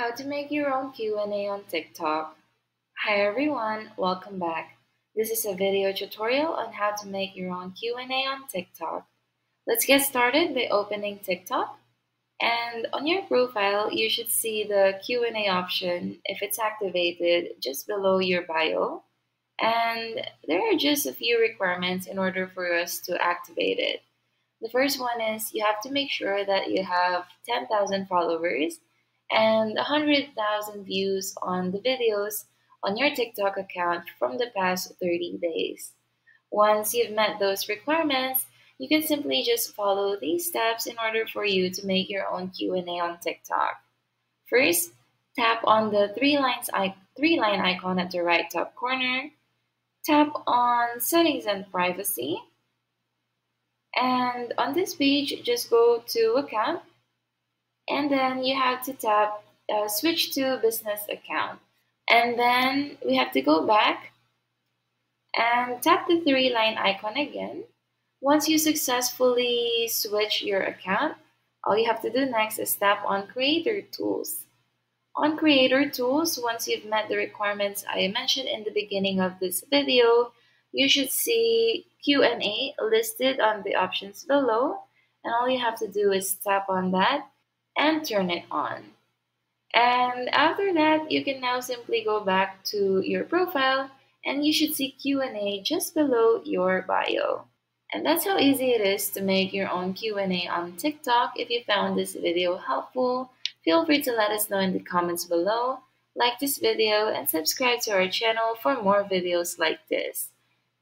How to make your own Q&A on TikTok. Hi everyone, welcome back. This is a video tutorial on how to make your own Q&A on TikTok. Let's get started by opening TikTok. And on your profile, you should see the Q&A option if it's activated just below your bio. And there are just a few requirements in order for us to activate it. The first one is you have to make sure that you have 10,000 followers and 100,000 views on the videos on your TikTok account from the past 30 days. Once you've met those requirements, you can simply just follow these steps in order for you to make your own Q&A on TikTok. First, tap on the three-line icon at the right top corner. Tap on Settings and Privacy. And on this page, just go to Account. And then you have to tap Switch to Business Account. And then we have to go back and tap the three-line icon again. Once you successfully switch your account, all you have to do next is tap on Creator Tools. On Creator Tools, once you've met the requirements I mentioned in the beginning of this video, you should see Q&A listed on the options below, and all you have to do is tap on that and turn it on. And after that, you can now simply go back to your profile and you should see Q&A just below your bio. And that's how easy it is to make your own Q&A on TikTok. If you found this video helpful, feel free to let us know in the comments below, like this video, and subscribe to our channel for more videos like this.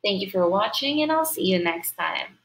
Thank you for watching, and I'll see you next time.